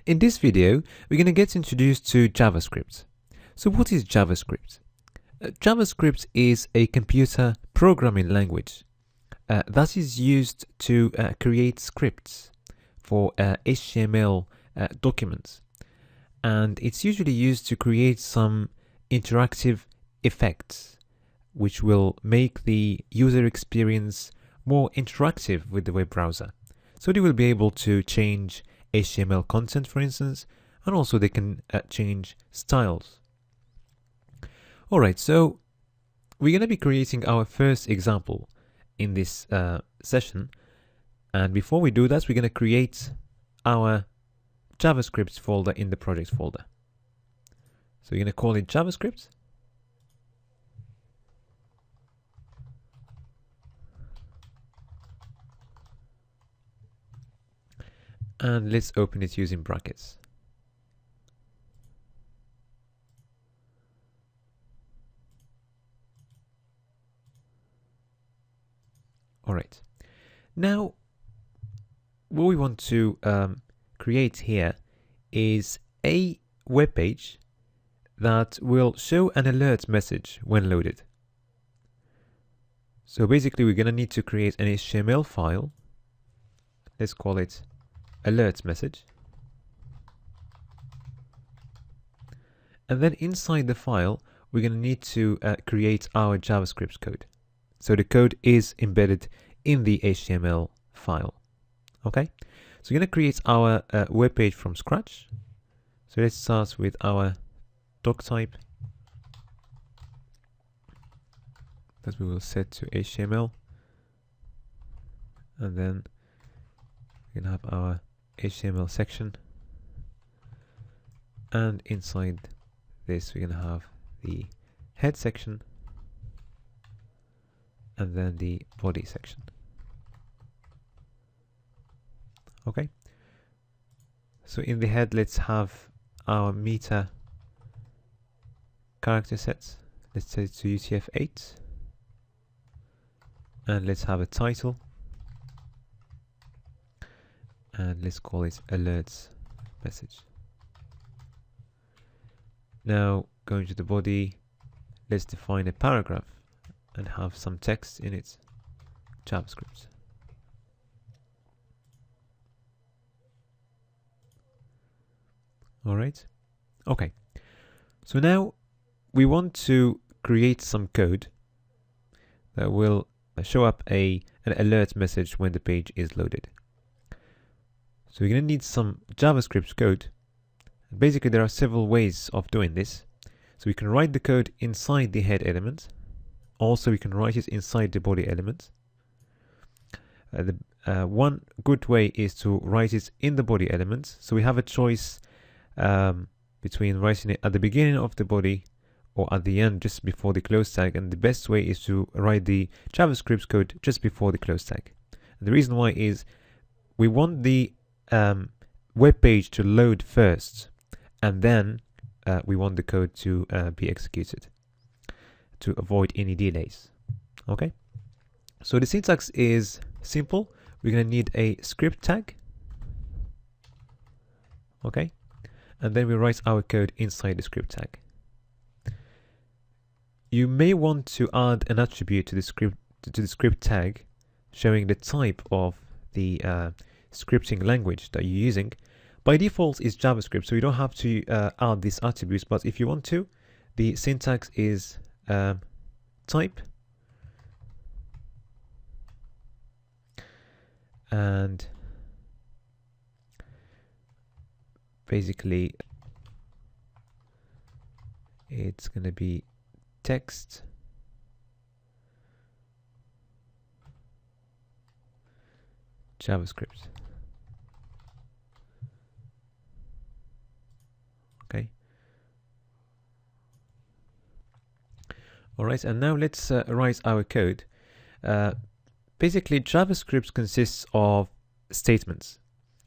In this video, we're going to get introduced to JavaScript. So what is JavaScript? JavaScript is a computer programming language that is used to create scripts for HTML documents. And it's usually used to create some interactive effects which will make the user experience more interactive with the web browser. So they will be able to change HTML content, for instance, and also they can change styles. Alright, so we're going to be creating our first example in this session. And before we do that, we're going to create our JavaScript folder in the project folder. So we're going to call it JavaScript. And let's open it using brackets. All right. Now, what we want to create here is a web page that will show an alert message when loaded. So basically, we're going to need to create an HTML file. Let's call it alert message. And then inside the file, we're going to need to create our JavaScript code. So the code is embedded in the HTML file. Okay, so we're going to create our web page from scratch. So let's start with our doc type that we will set to HTML. And then we're going to have our HTML section, and inside this we're going to have the head section and then the body section. Okay, so in the head let's have our meta character sets. Let's set it to UTF-8, and let's have a title. And let's call it alerts message. Now going to the body, let's define a paragraph and have some text in it. JavaScript. All right. Okay. So now we want to create some code that will show up an alert message when the page is loaded. So we're going to need some JavaScript code. Basically, there are several ways of doing this. So we can write the code inside the head element. Also, we can write it inside the body element. One good way is to write it in the body element. So we have a choice between writing it at the beginning of the body or at the end, just before the close tag. And the best way is to write the JavaScript code just before the close tag. And the reason why is we want the web page to load first, and then we want the code to be executed to avoid any delays. Okay, so the syntax is simple. We're going to need a script tag. Okay, and then we write our code inside the script tag. You may want to add an attribute to the script tag showing the type of the scripting language that you're using. By default is JavaScript, so you don't have to add these attributes, but if you want to, the syntax is type and basically it's going to be text JavaScript. Okay. All right, and now let's write our code. Basically, JavaScript consists of statements.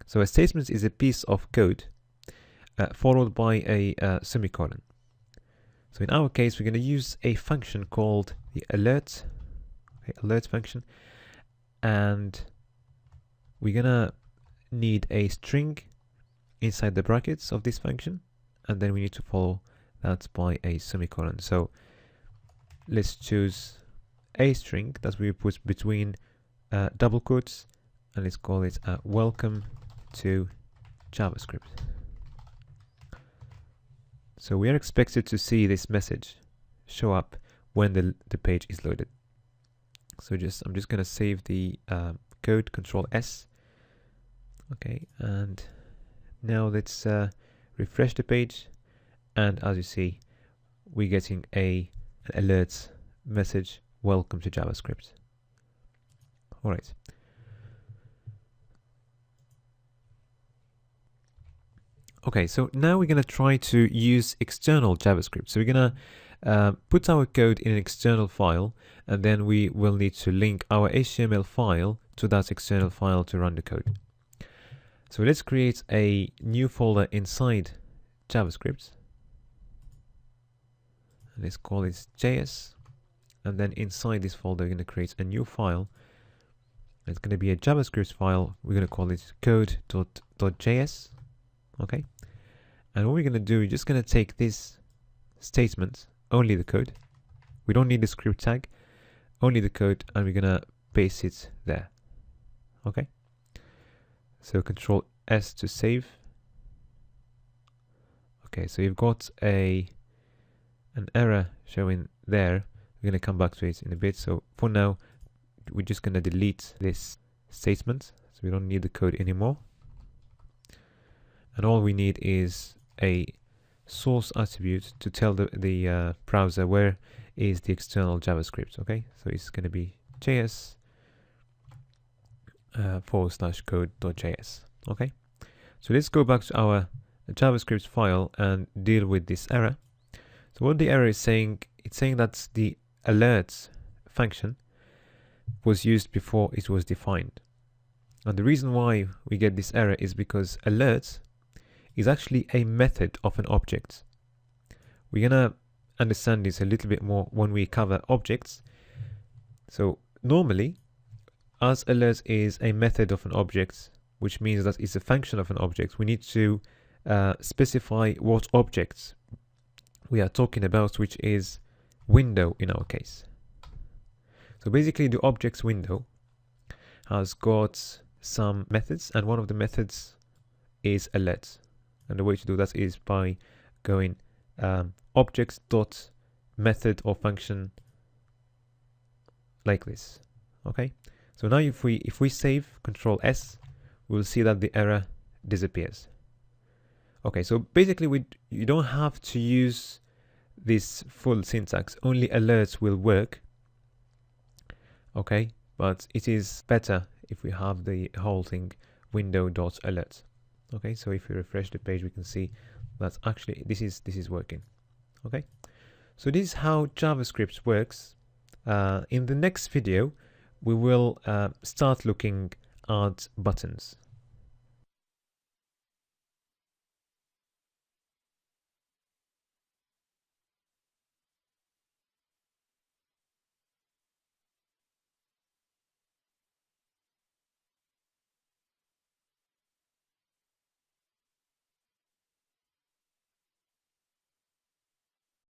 So a statement is a piece of code followed by a semicolon. So in our case, we're going to use a function called the alert function, and we're going to need a string inside the brackets of this function, and then we need to follow that by a semicolon. So let's choose a string that we put between double quotes, and let's call it welcome to JavaScript. So we are expected to see this message show up when the page is loaded. So I'm just gonna save the code, Control S. Okay, and now let's refresh the page, and as you see, we're getting an alert message, welcome to JavaScript. All right. Okay, so now we're going to try to use external JavaScript. So we're going to put our code in an external file, and then we will need to link our HTML file to that external file to run the code. So let's create a new folder inside JavaScript. Let's call it JS. And then inside this folder, we're going to create a new file. It's going to be a JavaScript file. We're going to call it code.js. Okay. And what we're going to do, we're just going to take this statement, only the code. We don't need the script tag, only the code, and we're going to paste it there. Okay. So Control S to save. Okay, so you've got an error showing there. We're going to come back to it in a bit. So for now, we're just going to delete this statement. So we don't need the code anymore. And all we need is a source attribute to tell the browser where is the external JavaScript. Okay, so it's going to be JS /code.js. Okay, so let's go back to our JavaScript file and deal with this error. So what the error is saying, it's saying that the alert function was used before it was defined. And the reason why we get this error is because alert is actually a method of an object. We're gonna understand this a little bit more when we cover objects. So normally, as alert is a method of an object, which means that it's a function of an object, we need to specify what objects we are talking about, which is window in our case. So basically the objects window has got some methods, and one of the methods is alert. And the way to do that is by going objects.method or function like this. Okay. So now if we save, Control S, we'll see that the error disappears. Okay, so basically you don't have to use this full syntax. Only alerts will work. Okay, but it is better if we have the whole thing window.alert. Okay, so if we refresh the page, we can see that actually this is working. Okay, so this is how JavaScript works. In the next video, we will start looking at buttons.